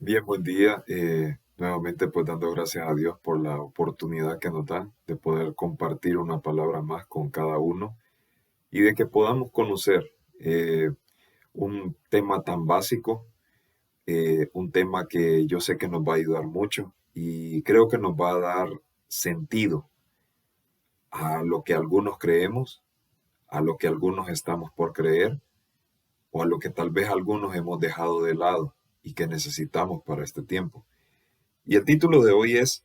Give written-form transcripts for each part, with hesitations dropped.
Bien, buen día. Nuevamente, pues dando gracias a Dios por la oportunidad que nos da de poder compartir una palabra más con cada uno y de que podamos conocer un tema tan básico, un tema que yo sé que nos va a ayudar mucho y creo que nos va a dar sentido a lo que algunos creemos, a lo que algunos estamos por creer o a lo que tal vez algunos hemos dejado de lado y que necesitamos para este tiempo. Y el título de hoy es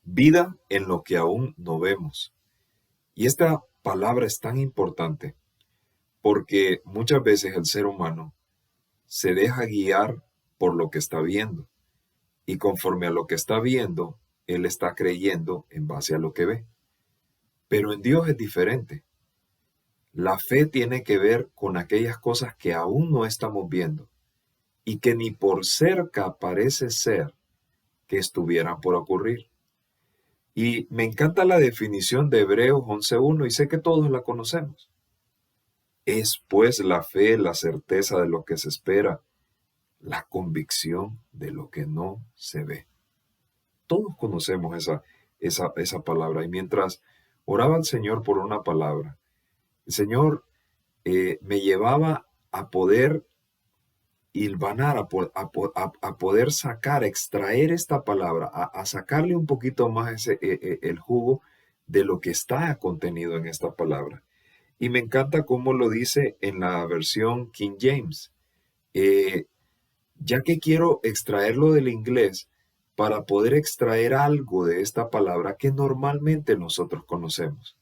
Vida en lo que aún no vemos. Y esta palabra es tan importante porque muchas veces el ser humano se deja guiar por lo que está viendo y conforme a lo que está viendo, él está creyendo en base a lo que ve. Pero en Dios es diferente. La fe tiene que ver con aquellas cosas que aún no estamos viendo y que ni por cerca parece ser que estuvieran por ocurrir. Y me encanta la definición de Hebreos 11.1 y sé que todos la conocemos. Es pues la fe, la certeza de lo que se espera, la convicción de lo que no se ve. Todos conocemos esa palabra. Y mientras oraba al Señor por una palabra, el Señor me llevaba a poder hilvanar, a poder sacar, a extraer esta palabra, a sacarle un poquito más el jugo de lo que está contenido en esta palabra. Y me encanta cómo lo dice en la versión King James, eh, ya que quiero extraerlo del inglés para poder extraer algo de esta palabra que normalmente nosotros conocemos.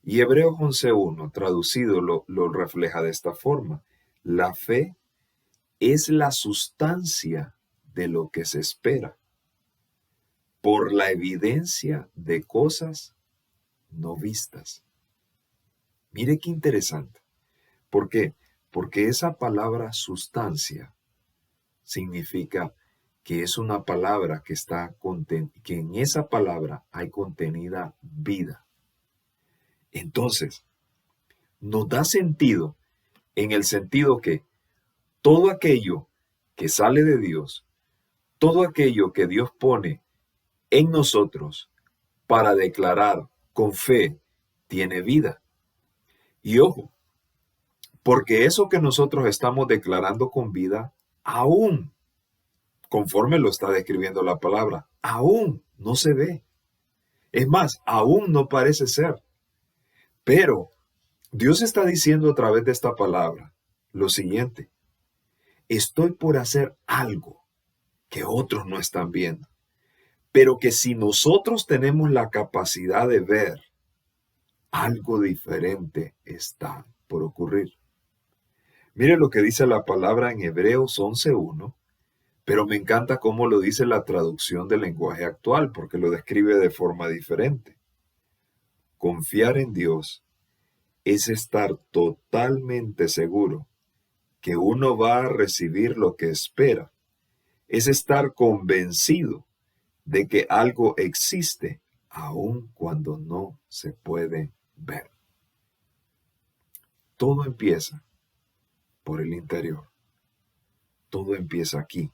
Y Hebreos 11.1, traducido, lo refleja de esta forma. La fe es la sustancia de lo que se espera, por la evidencia de cosas no vistas. Mire qué interesante. ¿Por qué? Porque esa palabra sustancia significa que es una palabra que en esa palabra hay contenida vida. Entonces, nos da sentido en el sentido que todo aquello que sale de Dios, todo aquello que Dios pone en nosotros para declarar con fe, tiene vida. Y ojo, porque eso que nosotros estamos declarando con vida, aún, conforme lo está describiendo la palabra, aún no se ve. Es más, aún no parece ser. Pero Dios está diciendo a través de esta palabra lo siguiente: estoy por hacer algo que otros no están viendo, pero que si nosotros tenemos la capacidad de ver, algo diferente está por ocurrir. Mire lo que dice la palabra en Hebreos 11.1, pero me encanta cómo lo dice la traducción del lenguaje actual, porque lo describe de forma diferente. Confiar en Dios es estar totalmente seguro que uno va a recibir lo que espera. Es estar convencido de que algo existe aun cuando no se puede ver. Todo empieza por el interior. Todo empieza aquí.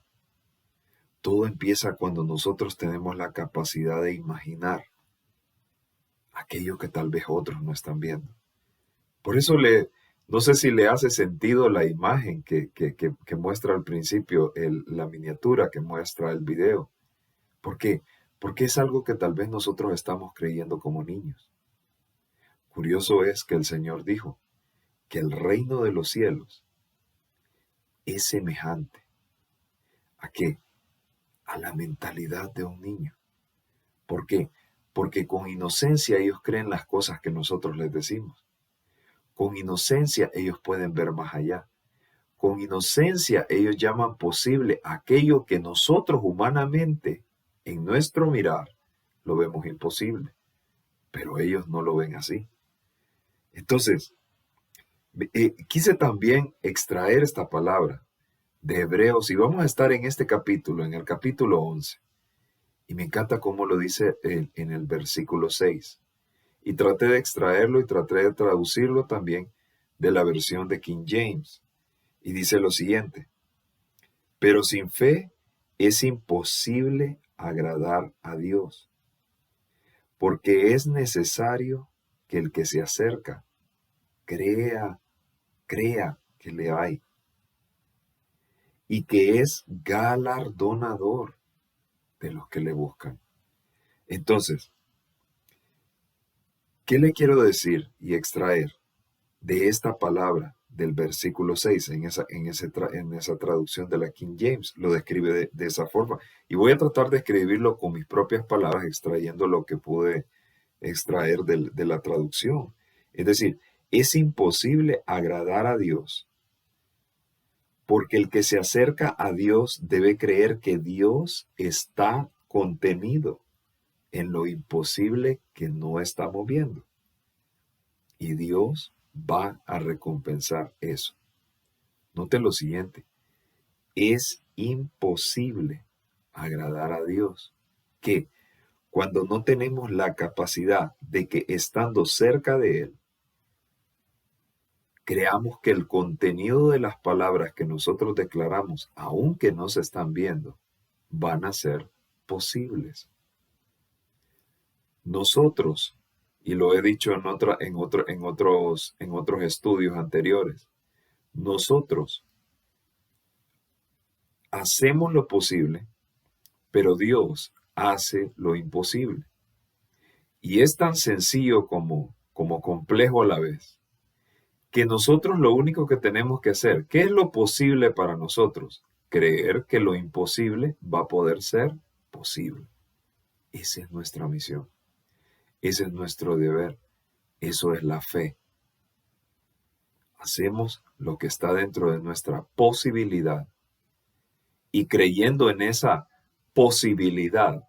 Todo empieza cuando nosotros tenemos la capacidad de imaginar aquello que tal vez otros no están viendo. Por eso no sé si le hace sentido la imagen que muestra al principio, la miniatura que muestra el video. ¿Por qué? Porque es algo que tal vez nosotros estamos creyendo como niños. Curioso es que el Señor dijo que el reino de los cielos es semejante. ¿A qué? A la mentalidad de un niño. ¿Por qué? Porque con inocencia ellos creen las cosas que nosotros les decimos. Con inocencia ellos pueden ver más allá. Con inocencia ellos llaman posible aquello que nosotros humanamente, en nuestro mirar, lo vemos imposible. Pero ellos no lo ven así. Entonces, quise también extraer esta palabra de Hebreos y vamos a estar en este capítulo, en el capítulo 11. Y me encanta cómo lo dice en el versículo 6. Y traté de extraerlo y traté de traducirlo también de la versión de King James. Y dice lo siguiente: pero sin fe es imposible agradar a Dios, porque es necesario que el que se acerca crea que le hay y que es galardonador de los que le buscan. Entonces, ¿qué le quiero decir y extraer de esta palabra del versículo 6 en esa traducción de la King James? Lo describe de esa forma. Y voy a tratar de escribirlo con mis propias palabras, extrayendo lo que pude extraer de la traducción. Es decir, es imposible agradar a Dios, porque el que se acerca a Dios debe creer que Dios está contenido en lo imposible que no estamos viendo. Y Dios va a recompensar eso. Note lo siguiente, es imposible agradar a Dios, que cuando no tenemos la capacidad de que estando cerca de Él, creamos que el contenido de las palabras que nosotros declaramos, aunque no se están viendo, van a ser posibles. Nosotros, y lo he dicho en otros estudios anteriores, nosotros hacemos lo posible, pero Dios hace lo imposible. Y es tan sencillo como complejo a la vez, que nosotros lo único que tenemos que hacer, ¿qué es lo posible para nosotros? Creer que lo imposible va a poder ser posible. Esa es nuestra misión. Ese es nuestro deber. Eso es la fe. Hacemos lo que está dentro de nuestra posibilidad. Y creyendo en esa posibilidad,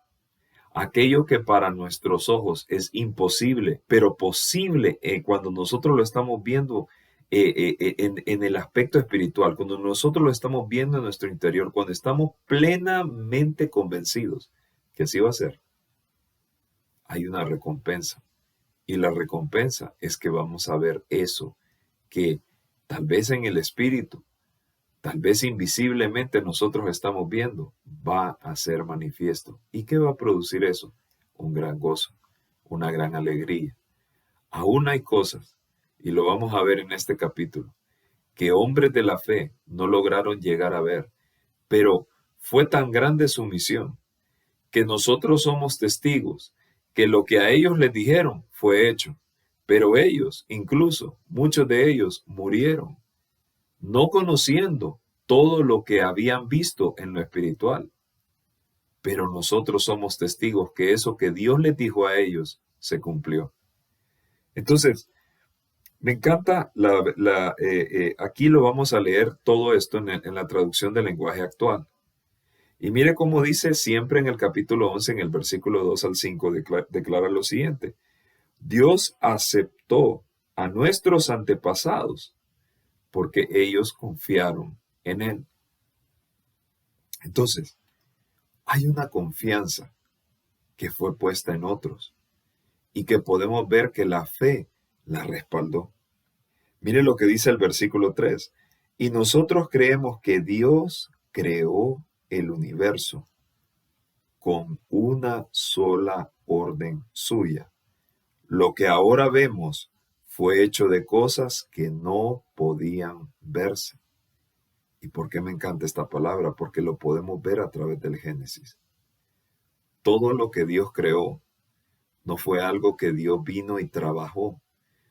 aquello que para nuestros ojos es imposible, pero posible cuando nosotros lo estamos viendo en el aspecto espiritual, cuando nosotros lo estamos viendo en nuestro interior, cuando estamos plenamente convencidos que así va a ser, hay una recompensa. Y la recompensa es que vamos a ver eso que tal vez en el espíritu, tal vez invisiblemente nosotros estamos viendo, va a ser manifiesto. ¿Y qué va a producir eso? Un gran gozo, una gran alegría. Aún hay cosas, y lo vamos a ver en este capítulo, que hombres de la fe no lograron llegar a ver, pero fue tan grande su misión que nosotros somos testigos que lo que a ellos les dijeron fue hecho, pero ellos, incluso muchos de ellos, murieron, no conociendo todo lo que habían visto en lo espiritual. Pero nosotros somos testigos que eso que Dios les dijo a ellos se cumplió. Entonces, me encanta, aquí lo vamos a leer todo esto en la traducción del lenguaje actual. Y mire cómo dice siempre en el capítulo 11, en el versículo 2 al 5, declara lo siguiente. Dios aceptó a nuestros antepasados porque ellos confiaron en Él. Entonces, hay una confianza que fue puesta en otros y que podemos ver que la fe la respaldó. Mire lo que dice el versículo 3. Y nosotros creemos que Dios creó el universo con una sola orden suya. Lo que ahora vemos fue hecho de cosas que no podían verse. ¿Y por qué me encanta esta palabra? Porque lo podemos ver a través del Génesis. Todo lo que Dios creó no fue algo que Dios vino y trabajó,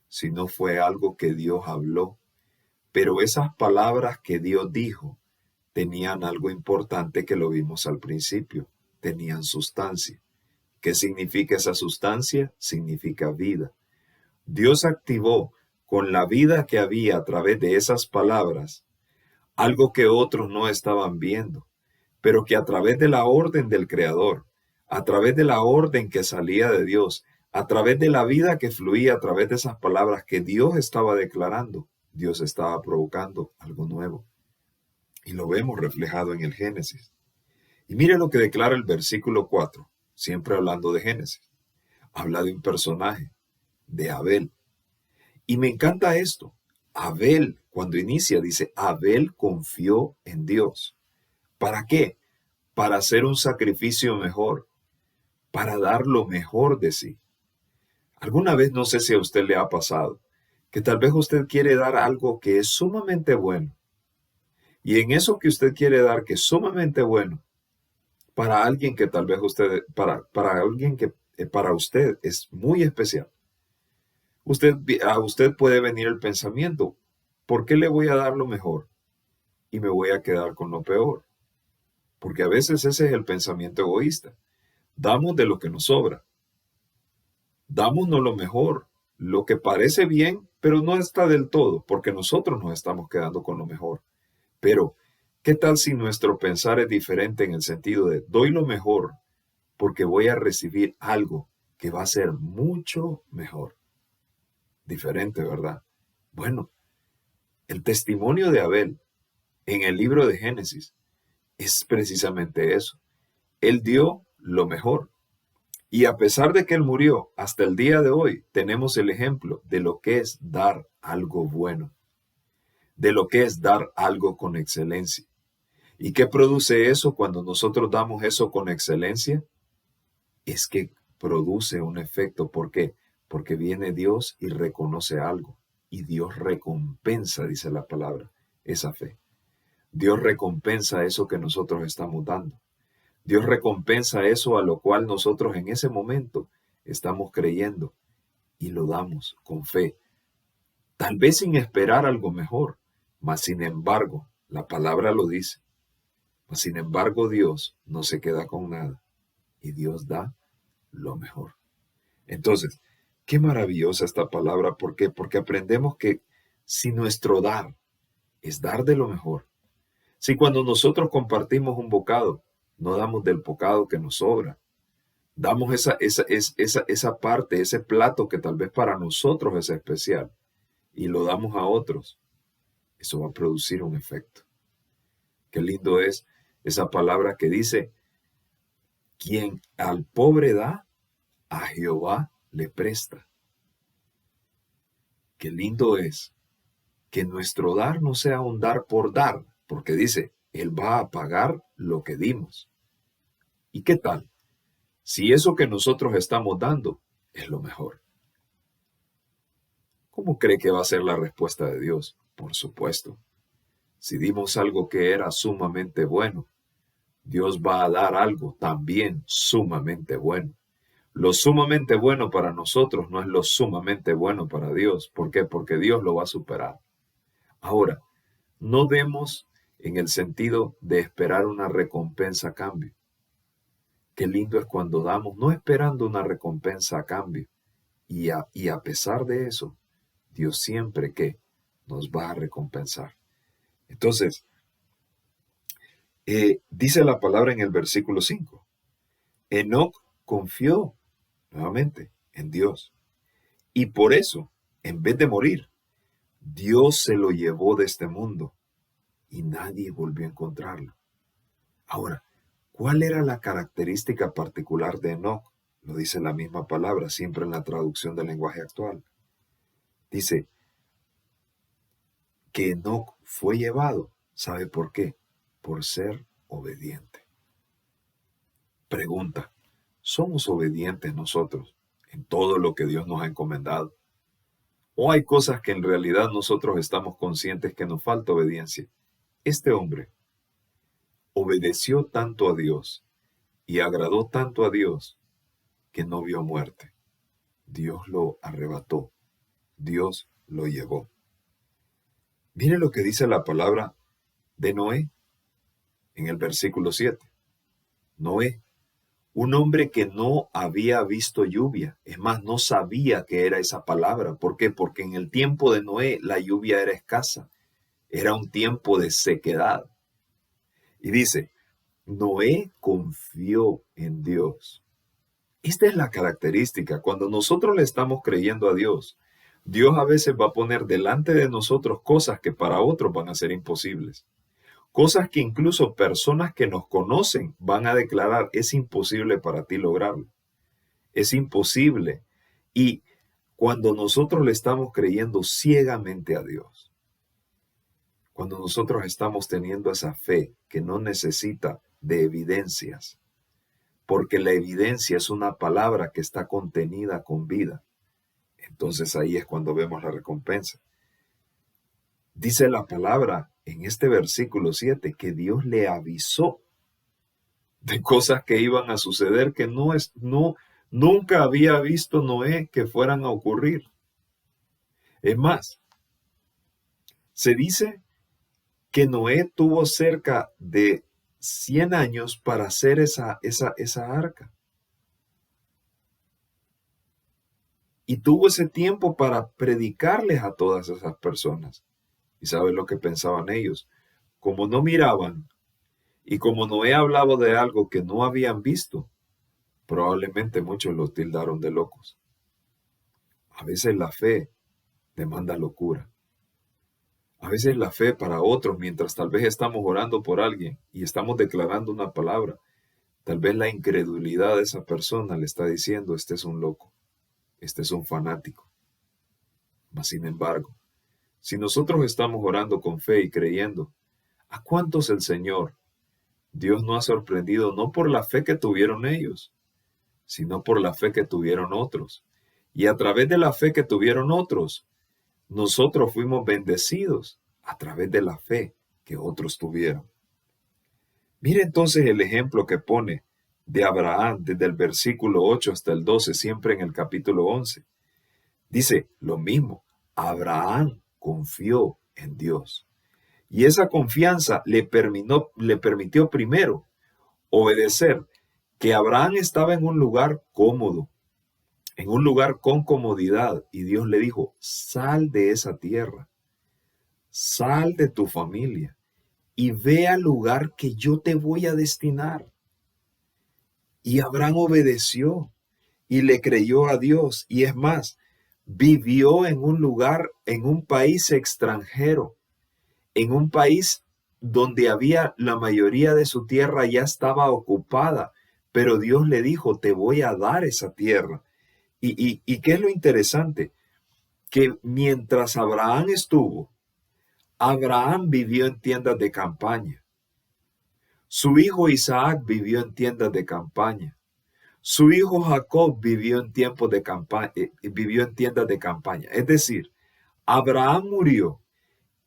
sino fue algo que Dios habló. Pero esas palabras que Dios dijo tenían algo importante que lo vimos al principio. Tenían sustancia. ¿Qué significa esa sustancia? Significa vida. Dios activó con la vida que había a través de esas palabras algo que otros no estaban viendo, pero que a través de la orden del Creador, a través de la orden que salía de Dios, a través de la vida que fluía a través de esas palabras que Dios estaba declarando, Dios estaba provocando algo nuevo. Y lo vemos reflejado en el Génesis. Y mire lo que declara el versículo 4, siempre hablando de Génesis. Habla de un personaje, de Abel. Y me encanta esto. Abel, cuando inicia, dice, Abel confió en Dios. ¿Para qué? para hacer un sacrificio mejor, para dar lo mejor de sí. Alguna vez, no sé si a usted le ha pasado, que tal vez usted quiere dar algo que es sumamente bueno. Y en eso que usted quiere dar, que es sumamente bueno, para alguien que tal vez para alguien que para usted es muy especial. A usted puede venir el pensamiento, ¿por qué le voy a dar lo mejor y me voy a quedar con lo peor? Porque a veces ese es el pensamiento egoísta. Damos de lo que nos sobra. Dámonos lo mejor, lo que parece bien, pero no está del todo, porque nosotros nos estamos quedando con lo mejor. Pero, ¿qué tal si nuestro pensar es diferente en el sentido de doy lo mejor porque voy a recibir algo que va a ser mucho mejor? Diferente, ¿verdad? Bueno, el testimonio de Abel en el libro de Génesis es precisamente eso. Él dio lo mejor. Y a pesar de que él murió, hasta el día de hoy tenemos el ejemplo de lo que es dar algo bueno, de lo que es dar algo con excelencia. ¿Y qué produce eso cuando nosotros damos eso con excelencia? Es que produce un efecto. ¿Por qué? Porque viene Dios y reconoce algo. Y Dios recompensa, dice la palabra, esa fe. Dios recompensa eso que nosotros estamos dando. Dios recompensa eso a lo cual nosotros en ese momento estamos creyendo y lo damos con fe. Tal vez sin esperar algo mejor, mas sin embargo, la palabra lo dice. Mas sin embargo, Dios no se queda con nada y Dios da lo mejor. Entonces, qué maravillosa esta palabra. ¿Por qué? Porque aprendemos que si nuestro dar es dar de lo mejor, si cuando nosotros compartimos un bocado, no damos del bocado que nos sobra, damos esa parte, ese plato que tal vez para nosotros es especial y lo damos a otros, eso va a producir un efecto. Qué lindo es esa palabra que dice, quien al pobre da, a Jehová le presta. Qué lindo es que nuestro dar no sea un dar por dar, porque dice, Él va a pagar lo que dimos. ¿Y qué tal? Si eso que nosotros estamos dando es lo mejor. ¿Cómo cree que va a ser la respuesta de Dios? Por supuesto. Si dimos algo que era sumamente bueno, Dios va a dar algo también sumamente bueno. Lo sumamente bueno para nosotros no es lo sumamente bueno para Dios. ¿Por qué? Porque Dios lo va a superar. Ahora, no demos en el sentido de esperar una recompensa a cambio. Qué lindo es cuando damos no esperando una recompensa a cambio. Y a pesar de eso, Dios siempre que nos va a recompensar. Entonces, dice la palabra en el versículo 5. Enoc confió nuevamente en Dios. Y por eso, en vez de morir, Dios se lo llevó de este mundo y nadie volvió a encontrarlo. Ahora, ¿cuál era la característica particular de Enoc? Lo dice la misma palabra, siempre en la traducción del lenguaje actual. Dice que Enoc fue llevado. ¿Sabe por qué? Por ser obediente. Pregunta, ¿somos obedientes nosotros en todo lo que Dios nos ha encomendado? ¿O hay cosas que en realidad nosotros estamos conscientes que nos falta obediencia? Este hombre obedeció tanto a Dios y agradó tanto a Dios que no vio muerte. Dios lo arrebató. Dios lo llevó. Mire lo que dice la palabra de Noé en el versículo 7. Noé, un hombre que no había visto lluvia, es más, no sabía qué era esa palabra. ¿Por qué? Porque en el tiempo de Noé la lluvia era escasa, era un tiempo de sequedad. Y dice, Noé confió en Dios. Esta es la característica. Cuando nosotros le estamos creyendo a Dios, Dios a veces va a poner delante de nosotros cosas que para otros van a ser imposibles. Cosas que incluso personas que nos conocen van a declarar, es imposible para ti lograrlo. Es imposible. Y cuando nosotros le estamos creyendo ciegamente a Dios, cuando nosotros estamos teniendo esa fe que no necesita de evidencias, porque la evidencia es una palabra que está contenida con vida. Entonces ahí es cuando vemos la recompensa. Dice la palabra en este versículo 7 que Dios le avisó de cosas que iban a suceder que nunca había visto Noé que fueran a ocurrir. Es más, se dice que Noé tuvo cerca de 100 años para hacer esa arca. Y tuvo ese tiempo para predicarles a todas esas personas. ¿Y sabes lo que pensaban ellos? Como no miraban y como Noé hablaba de algo que no habían visto, probablemente muchos lo tildaron de locos. A veces la fe demanda locura. A veces la fe para otros, mientras tal vez estamos orando por alguien y estamos declarando una palabra, tal vez la incredulidad de esa persona le está diciendo, este es un loco, este es un fanático. Mas sin embargo, si nosotros estamos orando con fe y creyendo, ¿a cuántos el Señor, Dios no ha sorprendido no por la fe que tuvieron ellos, sino por la fe que tuvieron otros? Y a través de la fe que tuvieron otros, nosotros fuimos bendecidos a través de la fe que otros tuvieron. Mire entonces el ejemplo que pone de Abraham desde el versículo 8 hasta el 12, siempre en el capítulo 11. Dice lo mismo, Abraham confió en Dios. Y esa confianza le permitió primero obedecer, que Abraham estaba en un lugar cómodo, en un lugar con comodidad, y Dios le dijo, sal de esa tierra, sal de tu familia y ve al lugar que yo te voy a destinar. Y Abraham obedeció y le creyó a Dios, y es más, vivió en un lugar, en un país extranjero, en un país donde había la mayoría de su tierra ya estaba ocupada, pero Dios le dijo, te voy a dar esa tierra. ¿Y qué es lo interesante? Que mientras Abraham estuvo, Abraham vivió en tiendas de campaña. Su hijo Isaac vivió en tiendas de campaña. Su hijo Jacob vivió en tiempos de campaña, vivió en tiendas de campaña. Es decir, Abraham murió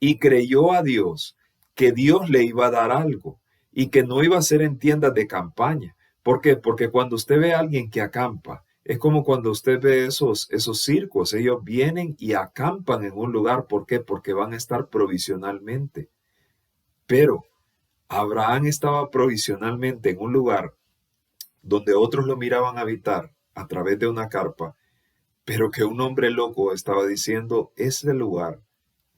y creyó a Dios que Dios le iba a dar algo y que no iba a ser en tiendas de campaña. ¿Por qué? Porque cuando usted ve a alguien que acampa, es como cuando usted ve esos circos, ellos vienen y acampan en un lugar. ¿Por qué? Porque van a estar provisionalmente. Pero Abraham estaba provisionalmente en un lugar donde otros lo miraban habitar a través de una carpa, pero que un hombre loco estaba diciendo, ese lugar,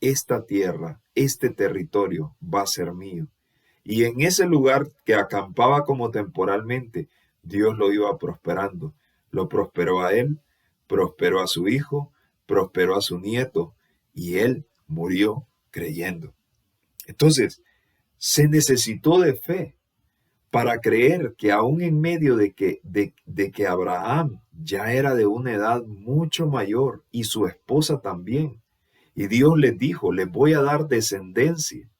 esta tierra, este territorio va a ser mío. Y en ese lugar que acampaba como temporalmente, Dios lo iba prosperando. Lo prosperó a él, prosperó a su hijo, prosperó a su nieto, y él murió creyendo. Entonces, se necesitó de fe para creer que aún en medio de que Abraham ya era de una edad mucho mayor y su esposa también, y Dios les dijo, les voy a dar descendencia,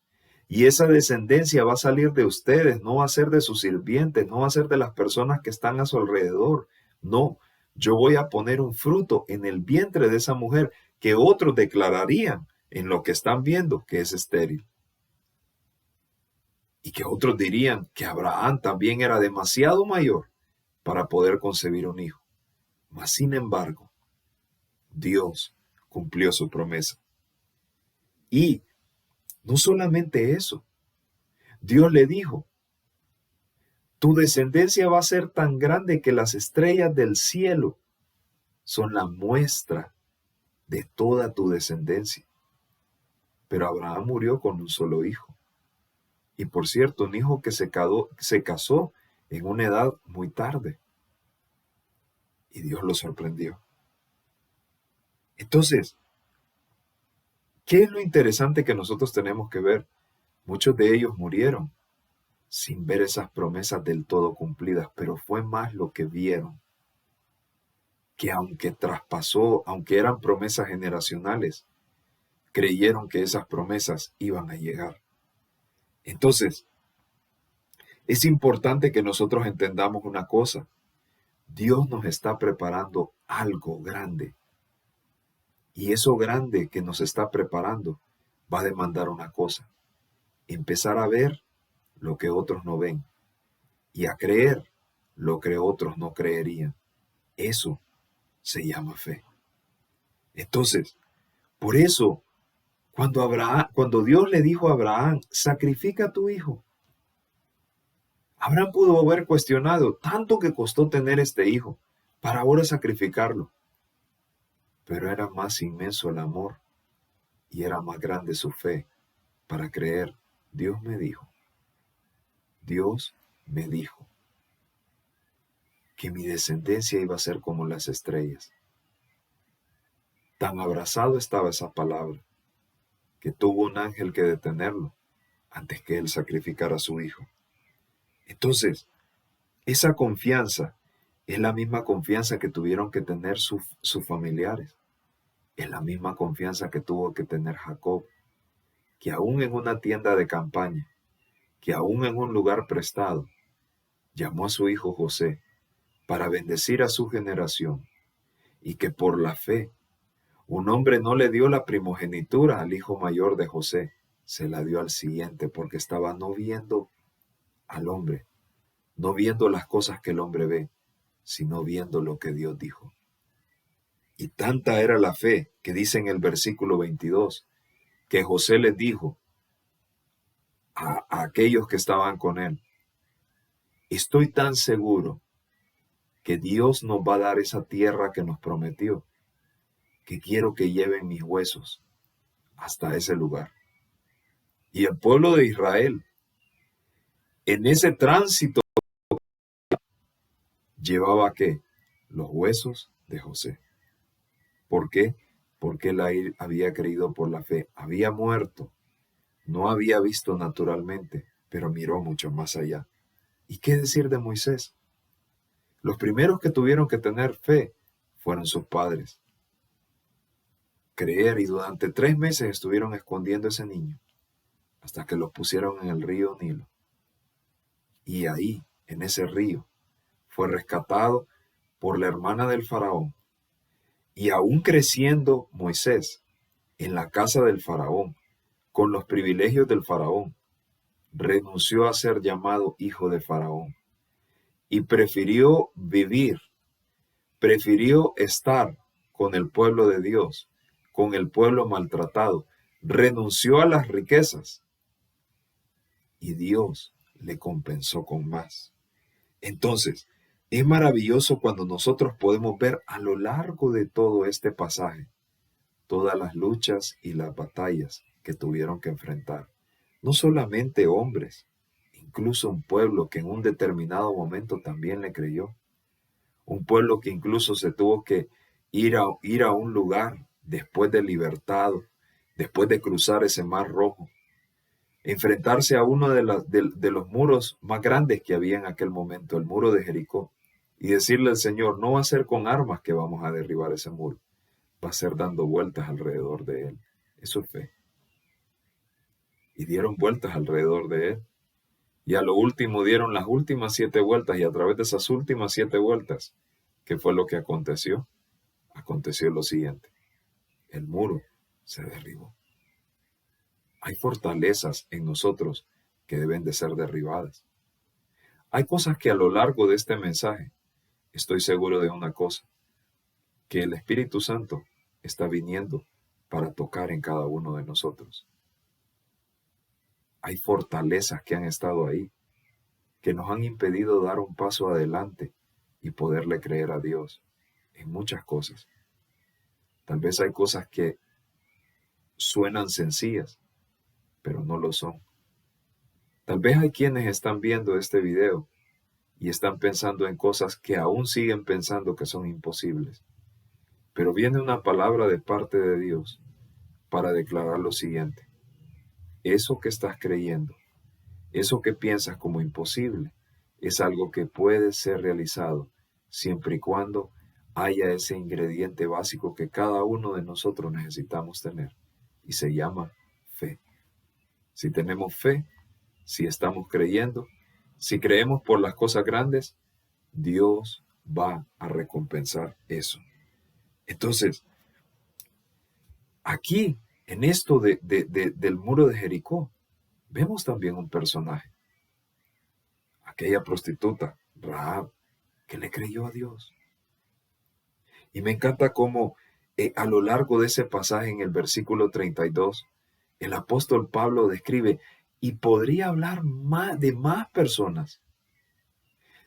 y esa descendencia va a salir de ustedes, no va a ser de sus sirvientes, no va a ser de las personas que están a su alrededor, no, yo voy a poner un fruto en el vientre de esa mujer que otros declararían en lo que están viendo que es estéril. Y que otros dirían que Abraham también era demasiado mayor para poder concebir un hijo. Mas sin embargo, Dios cumplió su promesa. Y no solamente eso, Dios le dijo, tu descendencia va a ser tan grande que las estrellas del cielo son la muestra de toda tu descendencia. Pero Abraham murió con un solo hijo. Y por cierto, un hijo que se casó en una edad muy tarde. Y Dios lo sorprendió. Entonces, ¿qué es lo interesante que nosotros tenemos que ver? Muchos de ellos murieron sin ver esas promesas del todo cumplidas, pero fue más lo que vieron, que aunque traspasó, aunque eran promesas generacionales, creyeron que esas promesas iban a llegar. Entonces, Es importante que nosotros entendamos una cosa. Dios nos está preparando algo grande. Y eso grande que nos está preparando va a demandar una cosa. Empezar a ver lo que otros no ven y a creer lo que otros no creerían. Eso se llama fe. Entonces, por eso, cuando Dios le dijo a Abraham, sacrifica a tu hijo, Abraham pudo haber cuestionado tanto que costó tener este hijo para ahora sacrificarlo. Pero era más inmenso el amor y era más grande su fe para creer. Dios me dijo que mi descendencia iba a ser como las estrellas. Tan abrazado estaba esa palabra que tuvo un ángel que detenerlo antes que él sacrificara a su hijo. Entonces, esa confianza es la misma confianza que tuvieron que tener sus familiares. Es la misma confianza que tuvo que tener Jacob, que aún en una tienda de campaña, que aún en un lugar prestado, llamó a su hijo José para bendecir a su generación, y que por la fe un hombre no le dio la primogenitura al hijo mayor de José, se la dio al siguiente porque estaba no viendo al hombre, no viendo las cosas que el hombre ve, sino viendo lo que Dios dijo. Y tanta era la fe que dice en el versículo 22, que José les dijo a aquellos que estaban con él, estoy tan seguro que Dios nos va a dar esa tierra que nos prometió, que quiero que lleven mis huesos hasta ese lugar. Y el pueblo de Israel, en ese tránsito, llevaba ¿qué? Los huesos de José. ¿Por qué? Porque él había creído por la fe. Había muerto, no había visto naturalmente, pero miró mucho más allá. ¿Y qué decir de Moisés? Los primeros que tuvieron que tener fe fueron sus padres. Creer, y durante 3 meses estuvieron escondiendo a ese niño hasta que lo pusieron en el río Nilo. Y ahí, en ese río, fue rescatado por la hermana del faraón. Y aún creciendo Moisés en la casa del faraón, con los privilegios del faraón, renunció a ser llamado hijo de faraón y prefirió estar con el pueblo de Dios, con el pueblo maltratado, renunció a las riquezas y Dios le compensó con más. Entonces, es maravilloso cuando nosotros podemos ver a lo largo de todo este pasaje todas las luchas y las batallas que tuvieron que enfrentar. No solamente hombres, incluso un pueblo que en un determinado momento también le creyó. Un pueblo que incluso se tuvo que ir a un lugar después de libertado, después de cruzar ese mar rojo, enfrentarse a uno de los muros más grandes que había en aquel momento, el muro de Jericó, y decirle al Señor, no va a ser con armas que vamos a derribar ese muro, va a ser dando vueltas alrededor de él. Eso es fe. Y dieron vueltas alrededor de él. Y a lo último dieron las últimas 7 vueltas, y a través de esas últimas 7 vueltas, ¿qué fue lo que aconteció? Aconteció lo siguiente. El muro se derribó. Hay fortalezas en nosotros que deben de ser derribadas. Hay cosas que a lo largo de este mensaje, estoy seguro de una cosa, que el Espíritu Santo está viniendo para tocar en cada uno de nosotros. Hay fortalezas que han estado ahí, que nos han impedido dar un paso adelante y poderle creer a Dios en muchas cosas. Tal vez hay cosas que suenan sencillas, pero no lo son. Tal vez hay quienes están viendo este video y están pensando en cosas que aún siguen pensando que son imposibles. Pero viene una palabra de parte de Dios para declarar lo siguiente. Eso que estás creyendo, eso que piensas como imposible, es algo que puede ser realizado siempre y cuando haya ese ingrediente básico que cada uno de nosotros necesitamos tener, y se llama fe. Si tenemos fe, si estamos creyendo, Si creemos por las cosas grandes, Dios va a recompensar eso. Entonces, aquí, en esto del muro de Jericó, vemos también un personaje, aquella prostituta, Rahab, que le creyó a Dios. Y me encanta cómo a lo largo de ese pasaje en el versículo 32, el apóstol Pablo describe, y podría hablar de más personas.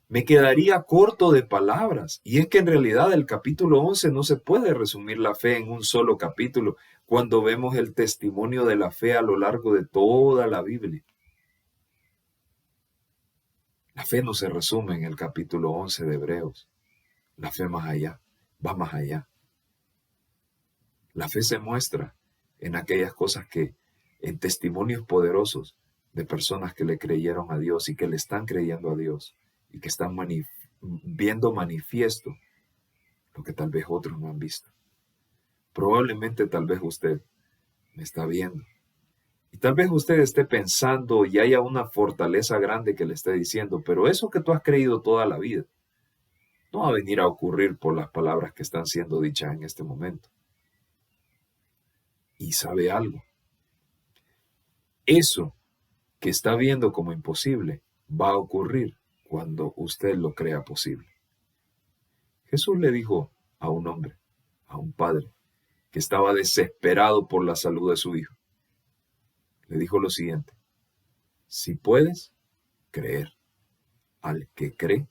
Me quedaría corto de palabras. Y es que en realidad el capítulo 11 no se puede resumir la fe en un solo capítulo cuando vemos el testimonio de la fe a lo largo de toda la Biblia. La fe no se resume en el capítulo 11 de Hebreos. La fe más allá, va más allá. La fe se muestra en aquellas cosas en testimonios poderosos de personas que le creyeron a Dios y que le están creyendo a Dios y que están viendo manifiesto lo que tal vez otros no han visto. Probablemente tal vez usted me está viendo y tal vez usted esté pensando y haya una fortaleza grande que le esté diciendo, pero eso que tú has creído toda la vida no va a venir a ocurrir por las palabras que están siendo dichas en este momento. Y sabe algo, eso que está viendo como imposible va a ocurrir cuando usted lo crea posible. Jesús le dijo a un hombre, a un padre, que estaba desesperado por la salud de su hijo. Le dijo lo siguiente: si puedes creer, al que cree,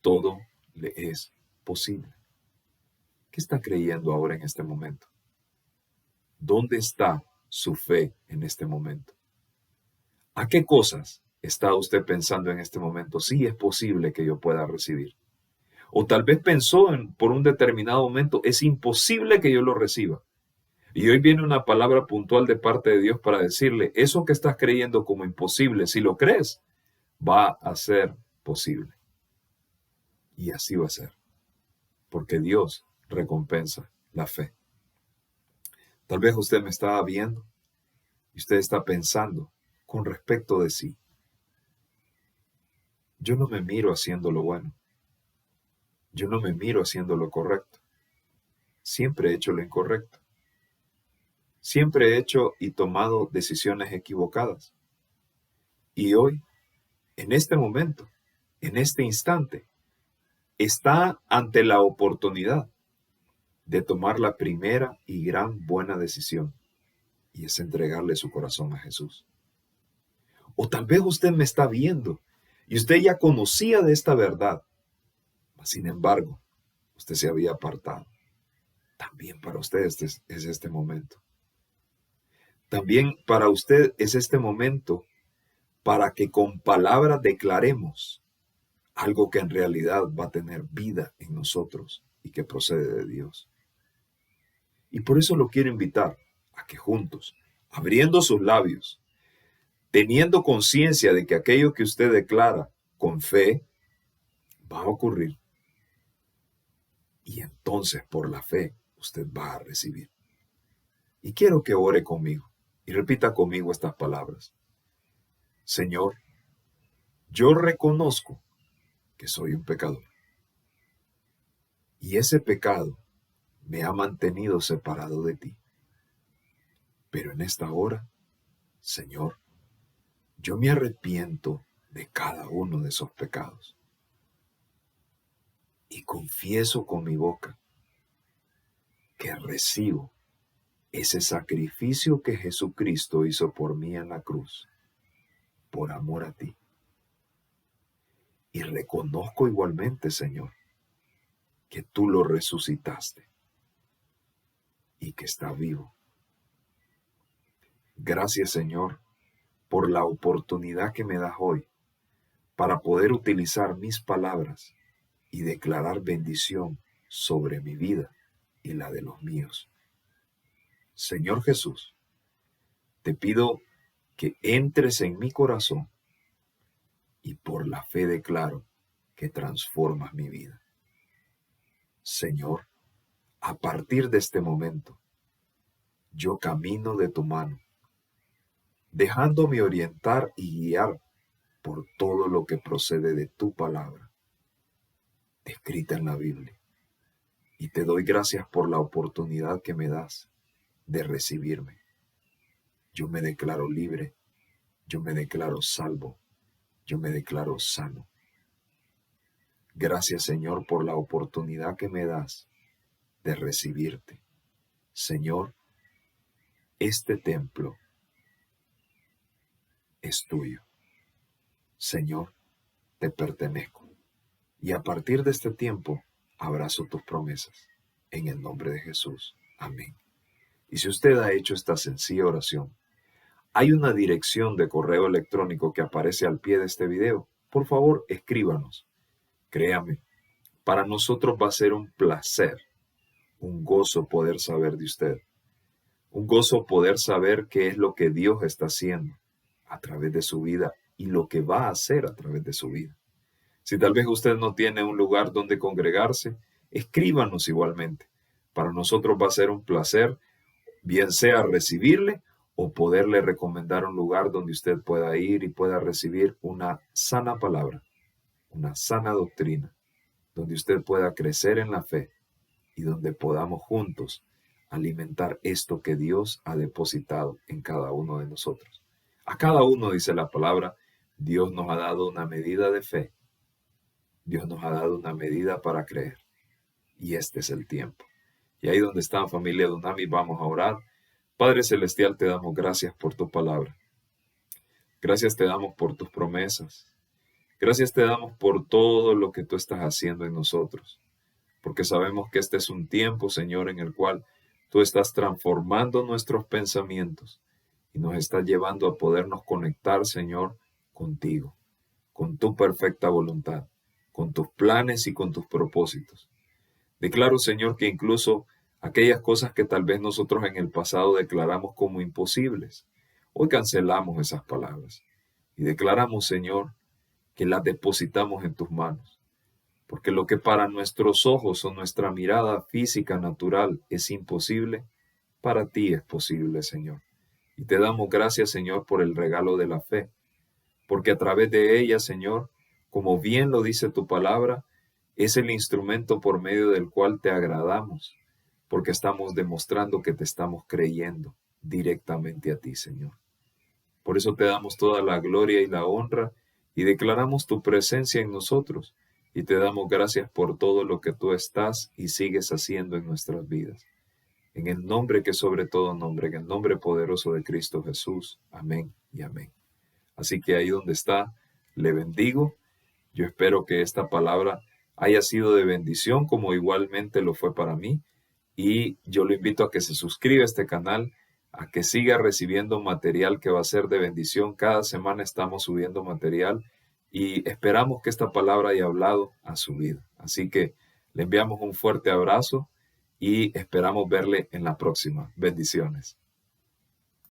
todo le es posible. ¿Qué está creyendo ahora en este momento? ¿Dónde está su fe en este momento? ¿A qué cosas está usted pensando en este momento? Sí, es posible que yo pueda recibir. O tal vez pensó por un determinado momento, es imposible que yo lo reciba. Y hoy viene una palabra puntual de parte de Dios para decirle, eso que estás creyendo como imposible, si lo crees, va a ser posible. Y así va a ser. Porque Dios recompensa la fe. Tal vez usted me está viendo y usted está pensando con respecto de sí. Yo no me miro haciendo lo bueno. Yo no me miro haciendo lo correcto. Siempre he hecho lo incorrecto. Siempre he hecho y tomado decisiones equivocadas. Y hoy, en este momento, en este instante, está ante la oportunidad de tomar la primera y gran buena decisión, y es entregarle su corazón a Jesús. O tal vez usted me está viendo y usted ya conocía de esta verdad, sin embargo, usted se había apartado. También para usted es este momento. También para usted es este momento para que con palabras declaremos algo que en realidad va a tener vida en nosotros y que procede de Dios. Y por eso lo quiero invitar a que juntos, abriendo sus labios, teniendo conciencia de que aquello que usted declara con fe va a ocurrir. Y entonces por la fe usted va a recibir. Y quiero que ore conmigo y repita conmigo estas palabras. Señor, yo reconozco que soy un pecador. Y ese pecado me ha mantenido separado de ti. Pero en esta hora, Señor, yo me arrepiento de cada uno de esos pecados. Y confieso con mi boca que recibo ese sacrificio que Jesucristo hizo por mí en la cruz, por amor a ti. Y reconozco igualmente, Señor, que tú lo resucitaste y que está vivo. Gracias, Señor, por la oportunidad que me das hoy para poder utilizar mis palabras y declarar bendición sobre mi vida y la de los míos. Señor Jesús, te pido que entres en mi corazón y por la fe declaro que transformas mi vida. Señor, a partir de este momento, yo camino de tu mano, dejándome orientar y guiar por todo lo que procede de tu palabra, escrita en la Biblia. Y te doy gracias por la oportunidad que me das de recibirme. Yo me declaro libre, yo me declaro salvo, yo me declaro sano. Gracias, Señor, por la oportunidad que me das de recibirte. Señor, este templo es tuyo. Señor, te pertenezco. Y a partir de este tiempo, abrazo tus promesas. En el nombre de Jesús. Amén. Y si usted ha hecho esta sencilla oración, hay una dirección de correo electrónico que aparece al pie de este video. Por favor, escríbanos. Créame, para nosotros va a ser un placer, un gozo poder saber de usted. Un gozo poder saber qué es lo que Dios está haciendo a través de su vida y lo que va a hacer a través de su vida. Si tal vez usted no tiene un lugar donde congregarse, escríbanos igualmente. Para nosotros va a ser un placer, bien sea recibirle o poderle recomendar un lugar donde usted pueda ir y pueda recibir una sana palabra, una sana doctrina, donde usted pueda crecer en la fe y donde podamos juntos alimentar esto que Dios ha depositado en cada uno de nosotros. A cada uno, dice la palabra, Dios nos ha dado una medida de fe. Dios nos ha dado una medida para creer. Y este es el tiempo. Y ahí donde está, familia Dunami, vamos a orar. Padre Celestial, te damos gracias por tu palabra. Gracias te damos por tus promesas. Gracias te damos por todo lo que tú estás haciendo en nosotros. Porque sabemos que este es un tiempo, Señor, en el cual tú estás transformando nuestros pensamientos y nos estás llevando a podernos conectar, Señor, contigo, con tu perfecta voluntad, con tus planes y con tus propósitos. Declaro, Señor, que incluso aquellas cosas que tal vez nosotros en el pasado declaramos como imposibles, hoy cancelamos esas palabras y declaramos, Señor, que las depositamos en tus manos. Porque lo que para nuestros ojos o nuestra mirada física natural es imposible, para ti es posible, Señor. Y te damos gracias, Señor, por el regalo de la fe. Porque a través de ella, Señor, como bien lo dice tu palabra, es el instrumento por medio del cual te agradamos. Porque estamos demostrando que te estamos creyendo directamente a ti, Señor. Por eso te damos toda la gloria y la honra y declaramos tu presencia en nosotros. Y te damos gracias por todo lo que tú estás y sigues haciendo en nuestras vidas. En el nombre que sobre todo nombre, en el nombre poderoso de Cristo Jesús. Amén y amén. Así que ahí donde está, le bendigo. Yo espero que esta palabra haya sido de bendición como igualmente lo fue para mí. Y yo lo invito a que se suscriba a este canal, a que siga recibiendo material que va a ser de bendición. Cada semana estamos subiendo material. Y esperamos que esta palabra haya hablado a su vida. Así que le enviamos un fuerte abrazo y esperamos verle en la próxima. Bendiciones.